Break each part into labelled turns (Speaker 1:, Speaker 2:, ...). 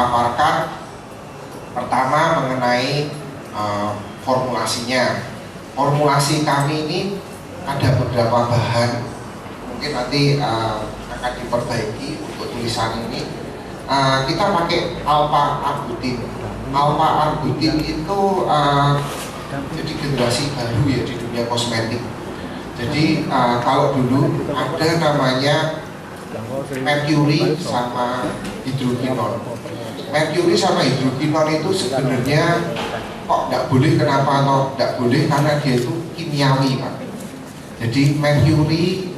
Speaker 1: paparkan pertama mengenai formulasinya. Formulasi kami ini ada beberapa bahan, mungkin nanti akan diperbaiki untuk tulisan ini. Kita pakai alpha-arbutin. Alpha-arbutin itu jadi generasi baru ya di dunia kosmetik. Jadi kalau dulu ada namanya merkuri sama hidrokinon. Merkuri sama hidrokinon itu sebenarnya kok tidak boleh, kenapa atau tidak boleh, karena dia itu kimiawi, Pak. Jadi merkuri,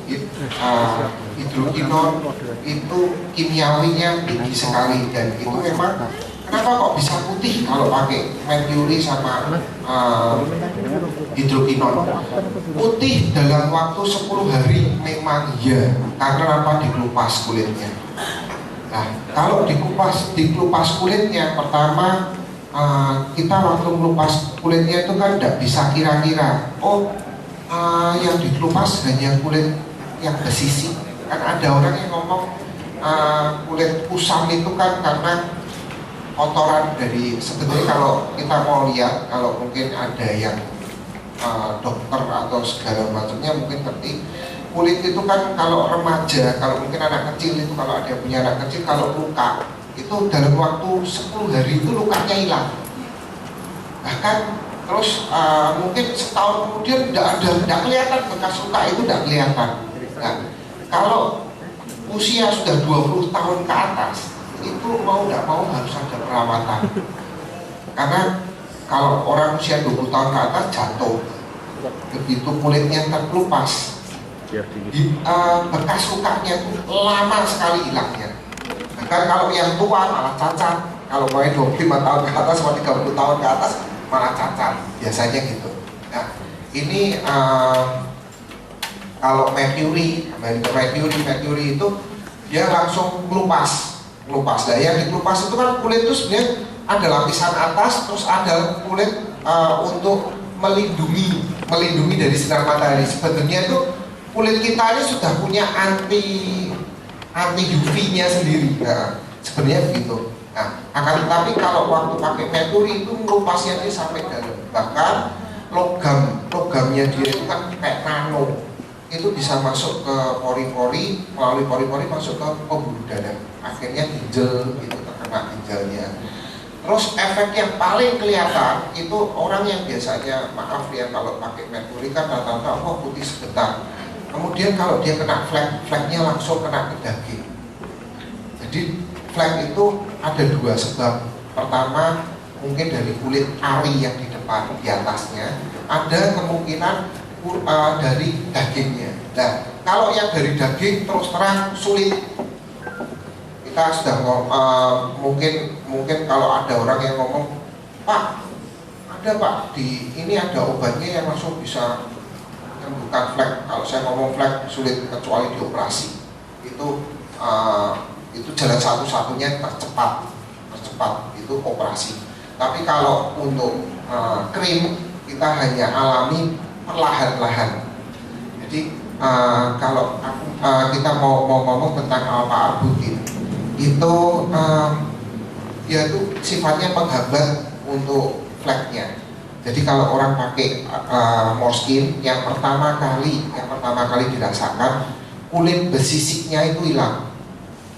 Speaker 1: hidrokinon itu kimiawinya tinggi sekali, dan itu memang kenapa kok bisa putih kalau pakai merkuri sama hidrokinon. Putih dalam waktu 10 hari memang iya, karena apa? Dikelupas kulitnya. Nah, kalau dikelupas kulitnya, pertama kita waktu melupas kulitnya itu kan tidak bisa kira-kira, yang dikelupas hanya kulit yang bersisik. Kan ada orang yang ngomong kulit kusam itu kan karena kotoran dari, sebetulnya kalau kita mau lihat, kalau mungkin ada yang dokter atau segala macamnya mungkin ngerti, kulit itu kan kalau remaja, kalau mungkin anak kecil itu, kalau ada yang punya anak kecil, kalau luka itu dalam waktu 10 hari itu lukanya hilang. Bahkan terus mungkin setahun kemudian tidak kelihatan bekas luka itu, tidak kelihatan. Nah, kalau usia sudah 20 tahun ke atas, itu mau tidak mau harus ada perawatan. Karena kalau orang usia 20 tahun ke atas jatuh, begitu kulitnya terkelupas, bekas lukanya itu lama sekali hilangnya. Bahkan kalau yang tua malah cacat. Kalau mau 25 tahun ke atas atau 30 tahun ke atas malah cacat, biasanya gitu. Nah, ini kalau merkuri itu dia langsung melupas. Nah, yang dikelupas itu kan kulit itu sebenarnya ada lapisan atas, terus ada kulit untuk melindungi dari sinar matahari. Sebenarnya itu kulit kita ini sudah punya anti UV-nya sendiri. Nah, sebenarnya begitu. Nah, akan tetapi kalau waktu pakai merkuri itu melupasnya dia sampai dalam. Bahkan logamnya dia itu kan kayak nano. Itu bisa masuk ke pori-pori, melalui pori-pori masuk ke pembuluh darah. Akhirnya ginjal, itu terkena ginjalnya. Terus efek yang paling kelihatan itu orang yang biasanya, maaf ya, kalau pakai merkuri kan rata-rata putih sebentar. Kemudian kalau dia kena flek-fleknya langsung kena ke daging. Jadi flek itu ada 2 sebab. Pertama mungkin dari kulit ari yang di depan, di atasnya. Ada kemungkinan dari dagingnya. Nah, kalau yang dari daging terus terang sulit. Kita sudah mungkin kalau ada orang yang ngomong, Pak, ada Pak, ini ada obatnya yang langsung bisa menyembuhkan flek. Kalau saya ngomong flek sulit kecuali dioperasi. Itu jalan satu-satunya tercepat itu operasi. Tapi kalau untuk krim kita hanya alami perlahan-lahan. Jadi kalau kita mau ngomong tentang alpha-arbutin, itu dia itu sifatnya penghambat untuk fleknya. Jadi kalau orang pakai Morskin yang pertama kali dirasakan, kulit besisiknya itu hilang.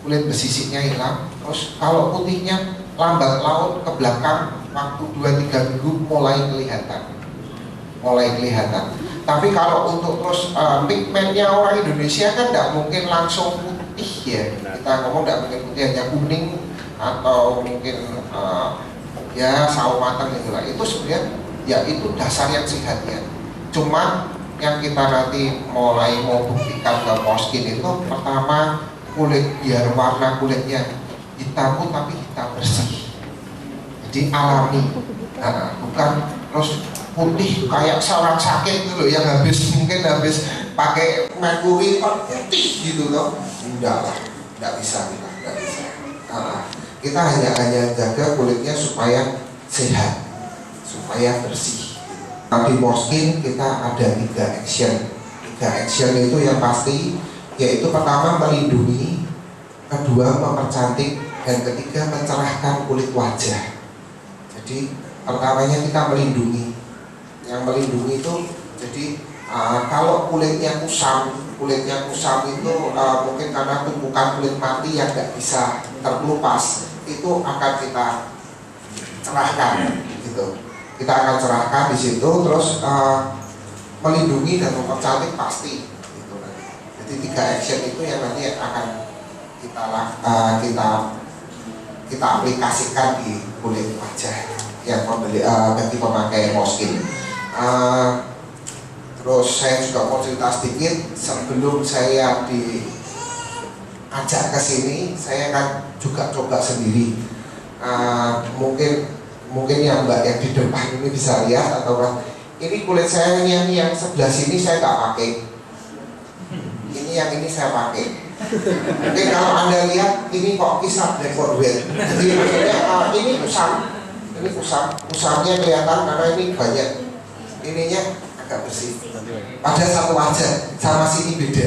Speaker 1: Terus kalau putihnya lambat laun ke belakang, waktu 2-3 minggu mulai kelihatan. Tapi kalau untuk terus pigmennya orang Indonesia kan tidak mungkin langsung putih ya. Kita ngomong tidak mungkin putih, hanya kuning atau mungkin ya sawo matang itulah. Itu sebenarnya ya itu dasar yang sehatnya. Cuma yang kita nanti mulai mau buktikan ke Morskin itu, pertama kulit, biar warna kulitnya hitam tapi hitam bersih. Jadi alami. Nah, bukan terus putih kayak seorang sakit gitu loh, yang habis pakai merkuri putih gitu loh. Enggak lah, enggak bisa. Kita hanya jaga kulitnya supaya sehat, supaya bersih. Di Morskin kita ada 3 action. 3 action itu yang pasti, yaitu pertama melindungi, kedua mempercantik, dan ketiga mencerahkan kulit wajah. Jadi pertamanya kita melindungi. Yang melindungi itu jadi kalau kulitnya kusam itu mungkin karena tumpukan kulit mati yang nggak bisa terkelupas, itu akan kita cerahkan gitu. Kita akan cerahkan di situ, terus melindungi dan mempercantik pasti gitu. Jadi 3 action itu yang nanti akan kita aplikasikan di kulit wajah yang bagi pemakai Moskin. Terus saya juga mau cerita sedikit, sebelum saya diajak ke sini, saya kan juga coba sendiri. Mungkin yang Mbak yang di depan ini bisa lihat, atau kan ini kulit saya yang sebelah sini saya nggak pakai. Ini yang ini saya pakai. Mungkin kalau Anda lihat ini kok kisah dekorwet. Jadi maksudnya ini usamnya kelihatan karena ini banyak ininya agak bersih. Pada satu wajah sama sini beda.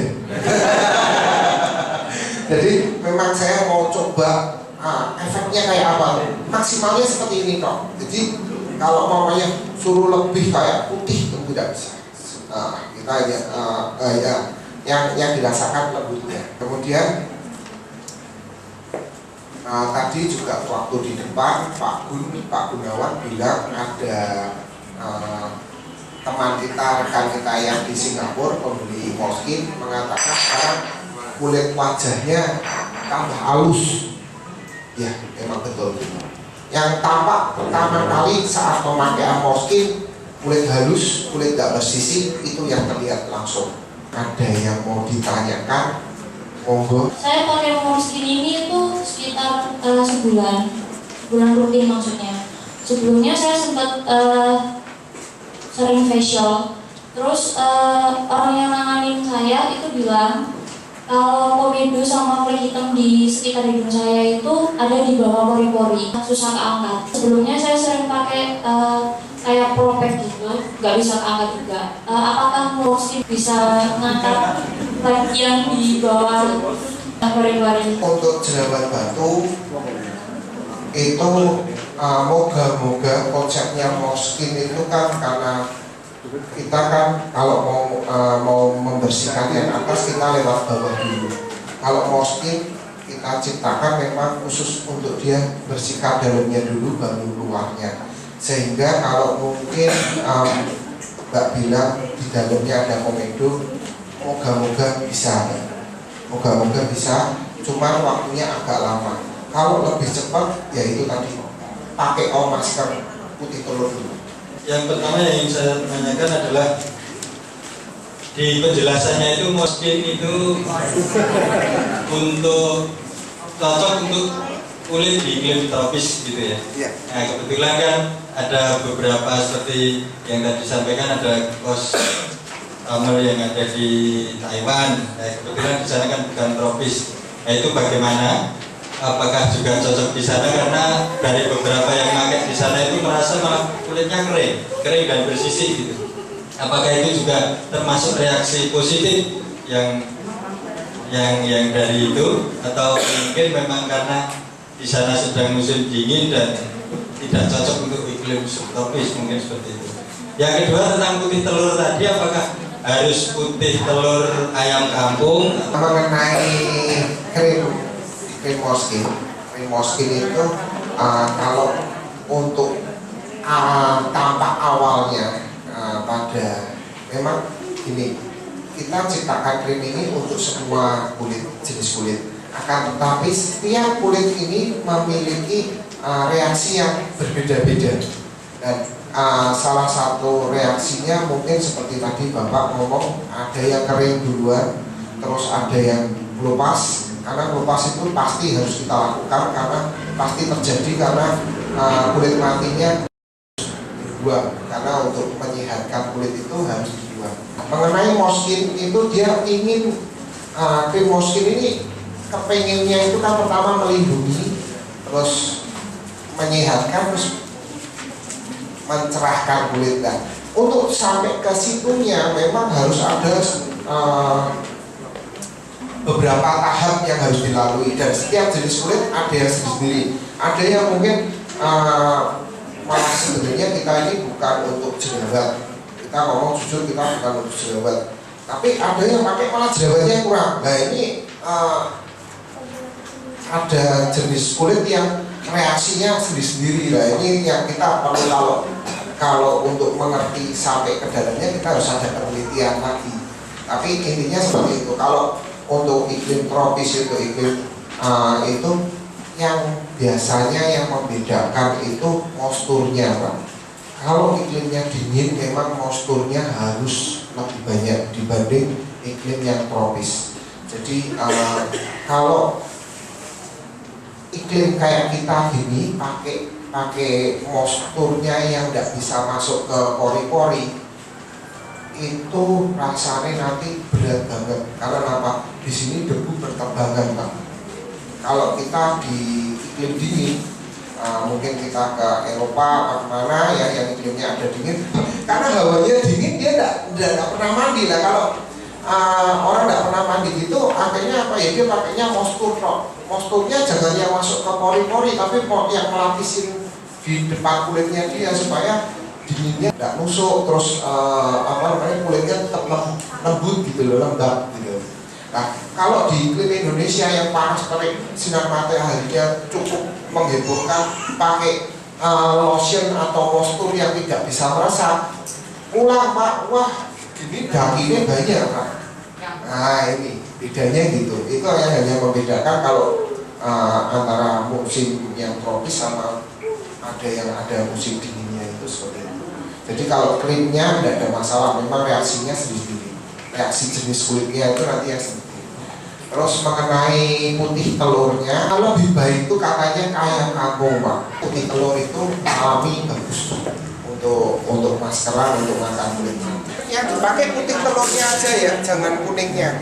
Speaker 1: Jadi memang saya mau coba efeknya kayak apa. Maksimalnya seperti ini kok. Jadi kalau maunya suruh lebih kayak putih itu tidak bisa. Kita yang dirasakan lembutnya. Kemudian tadi juga waktu di depan Pak Gunawan bilang ada teman kita, rekan kita yang di Singapura pembeli Moskin mengatakan sekarang kulit wajahnya tambah halus. Ya, memang betul. Yang tampak pertama kali saat pemakaian Moskin, kulit halus, kulit tidak bersisik, itu yang terlihat langsung. Ada yang mau ditanyakan? Monggo.
Speaker 2: Saya pakai Moskin ini itu sekitar sebulan rutin maksudnya. Sebelumnya saya sempat sering facial, terus orang yang nanganin saya itu bilang kalau komedo sama kulit hitam di sekitar hidung saya itu ada di bawah pori-pori, susah keangkat. Sebelumnya saya sering pakai kayak propek gitu, nggak bisa keangkat juga. Apakah Moskin bisa ngangkat bagian di bawah pori-pori?
Speaker 1: Untuk jerawat batu itu moga-moga konsepnya Moskin itu kan karena kita kan kalau mau membersihkan yang atas kita lewat bawah dulu. Kalau Moskin kita ciptakan memang khusus untuk dia bersihkan dalamnya dulu baru luarnya. Sehingga kalau mungkin Mbak bilang di dalamnya ada komedo, moga-moga bisa. Cuman waktunya agak lama. Kalau lebih cepat ya itu tadi pakai masker putih telur dulu.
Speaker 3: Yang pertama yang ingin saya tanyakan adalah di penjelasannya itu Moskin itu cocok untuk kulit di iklim tropis gitu ya. Nah kebetulan kan ada beberapa seperti yang tadi disampaikan, ada customer yang ada di Taiwan. Nah kebetulan di sana kan bukan tropis. Nah itu bagaimana? Apakah juga cocok di sana, karena dari beberapa yang pakai di sana itu merasa malah kulitnya kering dan bersisik gitu. Apakah itu juga termasuk reaksi positif yang dari itu, atau mungkin memang karena di sana sedang musim dingin dan tidak cocok untuk iklim subtropis, mungkin seperti itu. Yang kedua tentang putih telur tadi, apakah harus putih telur ayam kampung?
Speaker 1: Mengenai krim Moskin itu kalau untuk tampak awalnya pada memang ini kita ciptakan krim ini untuk semua jenis kulit, akan tetapi setiap kulit ini memiliki reaksi yang berbeda-beda, dan salah satu reaksinya mungkin seperti tadi Bapak ngomong, ada yang kering duluan, terus ada yang melupas. Karena melupas itu pasti harus kita lakukan, karena pasti terjadi karena kulit matinya dibuang, karena untuk menyehatkan kulit itu harus dibuang. Mengenai Moskin itu dia ingin krim Moskin ini kepengennya itu kan pertama melindungi, terus menyehatkan, terus mencerahkan kulit. Dan untuk sampai ke situnya memang harus ada beberapa tahap yang harus dilalui, dan setiap jenis kulit ada yang sendiri. Ada yang mungkin malah sebenarnya kita ini bukan untuk jerawat. Kita ngomong jujur, kita bukan untuk jerawat. Tapi ada yang pakai malah jerawatnya kurang. Nah ini ada jenis kulit yang reaksinya sendiri-sendiri. Nah ini yang kita perlu, kalau untuk mengerti sampai ke dalamnya kita harus ada penelitian lagi. Tapi intinya seperti itu. Kalau untuk iklim tropis itu itu yang biasanya yang membedakan itu moisturnya, Pak. Kalau iklimnya dingin memang moisturnya harus lebih banyak dibanding iklim yang tropis. Jadi kalau iklim kayak kita gini pakai moisturnya yang nggak bisa masuk ke pori-pori, itu rasanya nanti berat banget. Karena apa? Di sini debu berterbangan, Pak. Kalau kita di iklim dingin, mungkin kita ke Eropa atau kemana ya yang iklimnya ada dingin, karena hawanya dingin dia tidak pernah mandi lah. Kalau orang tidak pernah mandi gitu, akhirnya apa ya, dia pakainya moisture. Moisturnya jangan yang masuk ke pori-pori, tapi yang melapisin di depan kulitnya dia supaya dinginnya tidak nusuk, terus kulitnya tetap lembut gitu loh, lembab gitu. Nah, kalau di iklim Indonesia yang panas terik, sinar mataharinya cukup menghebohkan, pakai lotion atau moisture yang tidak bisa meresap, pulang, Pak, wah ini dakinya banyak, Pak. Nah ini bedanya gitu. Itu yang hanya membedakan kalau antara musim yang tropis sama ada musim dinginnya itu seperti itu. Jadi kalau krimnya tidak ada masalah, memang reaksinya sendiri. Reaksi jenis kulitnya itu nanti yang sendiri. Terus mengenai putih telurnya, kalau lebih baik itu katanya kayak kangkung, Pak. Putih telur itu alami, bagus untuk maskeran, untuk makan kulitnya. Yang dipakai putih telurnya aja ya, jangan kuningnya.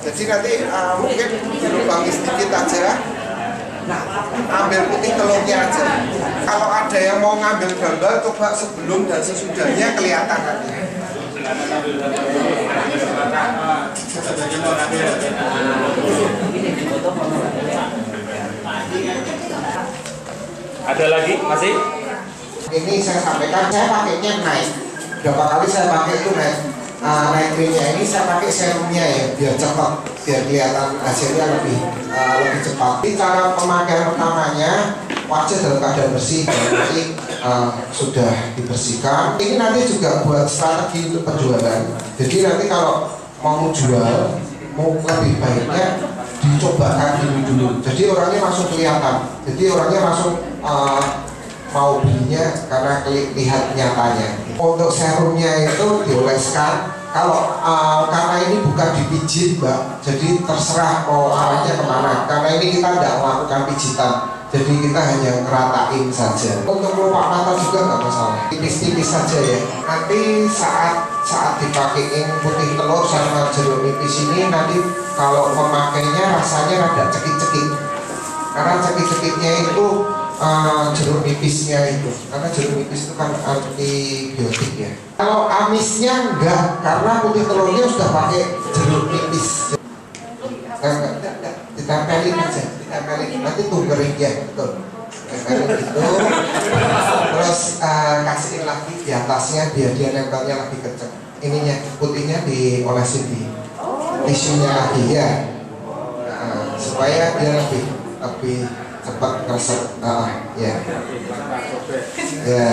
Speaker 1: Jadi nanti mungkin dilubangi sedikit aja. Nah, ambil putih telurnya aja. Kalau ada yang mau ngambil gambar, coba sebelum dan sesudahnya kelihatan nanti.
Speaker 4: Ada lagi masih?
Speaker 1: Ini saya sampaikan, saya pakainya naik. Berapa kali saya pakai itu naik krimnya. Ini saya pakai serumnya ya, biar cepat, biar kelihatan hasilnya lebih cepat. Ini cara pemakaian pertamanya, wajah dalam keadaan bersih, jadi sudah dibersihkan. Ini nanti juga buat strategi untuk penjualan. Jadi nanti kalau mau jual, mau lebih baiknya dicobakan dulu. Jadi orangnya langsung kelihatan. Jadi orangnya langsung mau belinya karena lihat nyatanya. Untuk serumnya itu dioleskan. Kalau karena ini bukan dipijit, Mbak, jadi terserah mau arahnya kemana. Karena ini kita tidak melakukan pijitan, jadi kita hanya ngeratain saja. Untuk kelopak mata juga nggak masalah, tipis-tipis saja ya. Nanti saat dipakein putih telur sama jeruk nipis ini, nanti kalau memakainya rasanya rada cekik-cekik. Karena cekik-cekiknya itu jeruk nipisnya itu, karena jeruk nipis itu kan antibiotik ya. Kalau amisnya enggak, karena putih telurnya sudah pakai jeruk nipis. Enggak, ditempelin aja, ditempelin. Nanti tuh kering ya, betul. Tempelin gitu. Terus kasihin lagi di atasnya biar dia nempelnya lebih kenceng. Ininya putihnya diolesin di tisunya lagi ya, supaya dia lebih cepat keresep. Ya. Ya.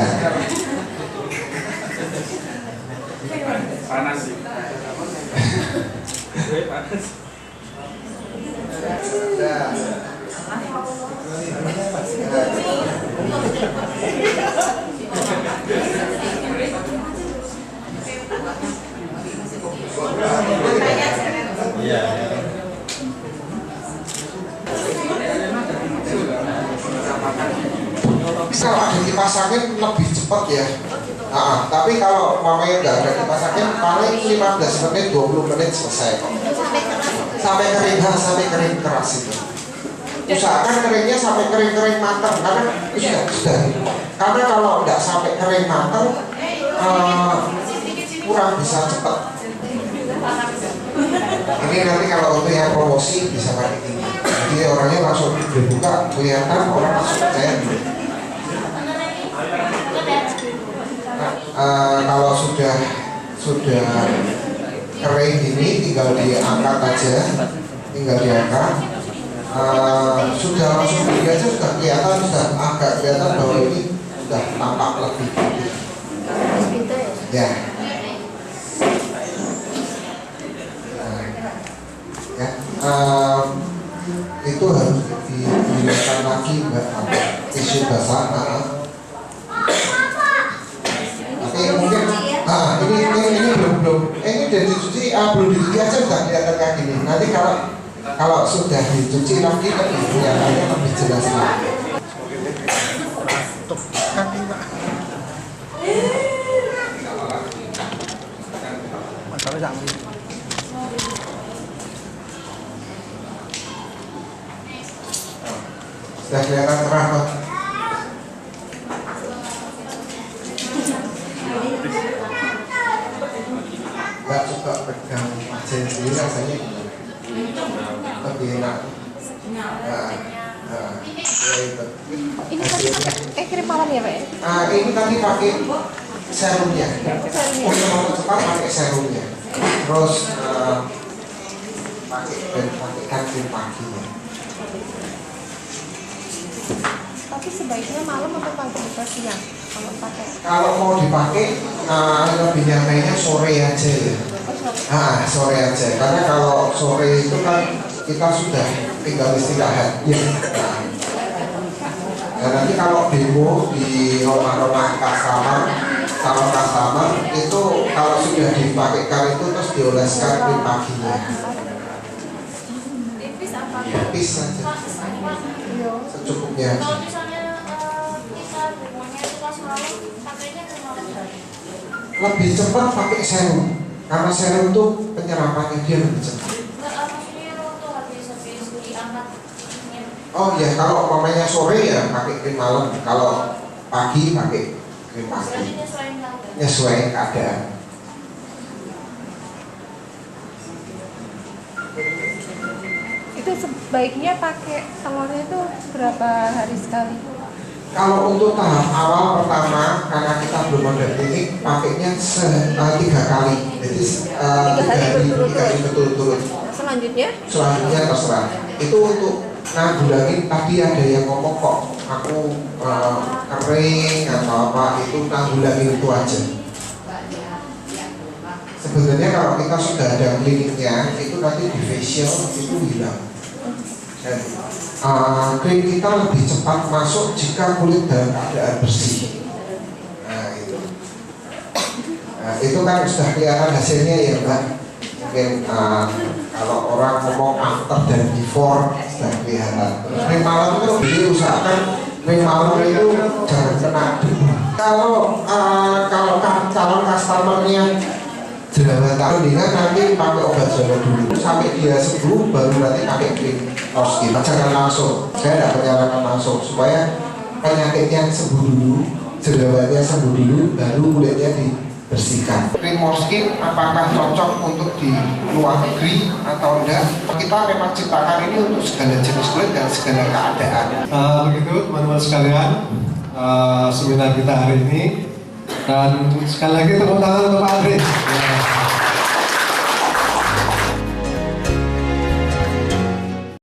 Speaker 4: Panas sih. Panas.
Speaker 3: Iya.
Speaker 1: Kalau ada kipas angin lebih cepat ya. Tapi kalau mamanya nggak ada kipas angin, paling 15 menit, 20 menit selesai kok. Sampai kering keras itu. Usahakan keringnya sampai kering matang, karena sudah. Karena kalau nggak sampai kering matang, kurang bisa cepat. Ini nanti kalau untuk yang promosi bisa pakai ini. Jadi orangnya langsung dibuka, kelihatan orang langsung percaya. Kalau sudah kering ini tinggal diangkat aja, sudah langsung beli aja, sudah kelihatan, sudah agak kelihatan bahwa ini sudah tampak lebih putih. Ya. Itu harus digunakan lagi tisu basah. Tapi mungkin ini belum ini dari dicuci belum dicuci aja udah kelihatan kayak gini. Nanti kalau sudah dicuci lagi lebih kelihatannya lebih jelas lagi. Sudah kelihatan cerah kok. Mbak coba pegang aja sendiri rasanya lebih enak.
Speaker 4: Ini krim malam ya Pak ya?
Speaker 1: Ini tadi pakai serumnya. Untuk mempercepat pakai serumnya. Terus pakai krim paginya.
Speaker 4: Tapi sebaiknya malam atau pagi atau siang kalau pakai?
Speaker 1: Kalau mau dipakai lebih nyatanya sore aja ya. Sore aja. Karena kalau sore itu kan kita sudah tinggal istirahat. Ya. Dan nanti kalau demo di rumah-rumah customer itu kalau sudah dipakaikan itu terus dioleskan krim paginya. Tipis saja. Secukupnya.
Speaker 2: Kalau misalnya kita demonya itu pas malam, pakainya ke malam.
Speaker 1: Lebih cepat pakai serum karena serum itu penyerapannya dia lebih cepat.
Speaker 2: Maksudnya untuk habis diangkat.
Speaker 1: Oh ya, kalau umpamanya sore ya pakai krim malam, kalau pagi pakai krim pagi. Nyesuaiin keadaan.
Speaker 4: Itu sebaiknya pakai telurnya itu berapa hari sekali?
Speaker 1: Kalau untuk tahap awal pertama, karena kita belum ada klinik, pakainya 3 kali. Jadi 3 hari berturut-turut.
Speaker 4: Selanjutnya
Speaker 1: Terserah. Itu untuk nanggulangin, tadi ada yang ngomong kok aku kering atau apa, itu nanggulangin itu aja. Sebenarnya kalau kita sudah ada kliniknya, itu nanti di facial itu hilang. Dan krim kita lebih cepat masuk jika kulit dalam keadaan bersih. Itu kan sudah kelihatan hasilnya ya Mbak. Mungkin kalau orang ngomong after dan before sudah kelihatan. Terus krim malam itu jadi usahakan krim malam itu jangan kena debu. Kalau calon customernya jerawatan, mendingan nanti pakai obat jerawat dulu sampai dia sembuh, baru nanti pakai krim Morskin. Jangan langsung, saya tidak menyarankan langsung supaya penyakitnya sembuh dulu, jerawatnya sembuh dulu, baru kulitnya dibersihkan. Krim Morskin apakah cocok untuk di luar negeri atau enggak? Kita memang ciptakan ini untuk segala jenis kulit dan segala keadaan.
Speaker 5: Begitu teman-teman sekalian, seminar kita hari ini. Dan sekali lagi tepuk tangan untuk Pak Andri.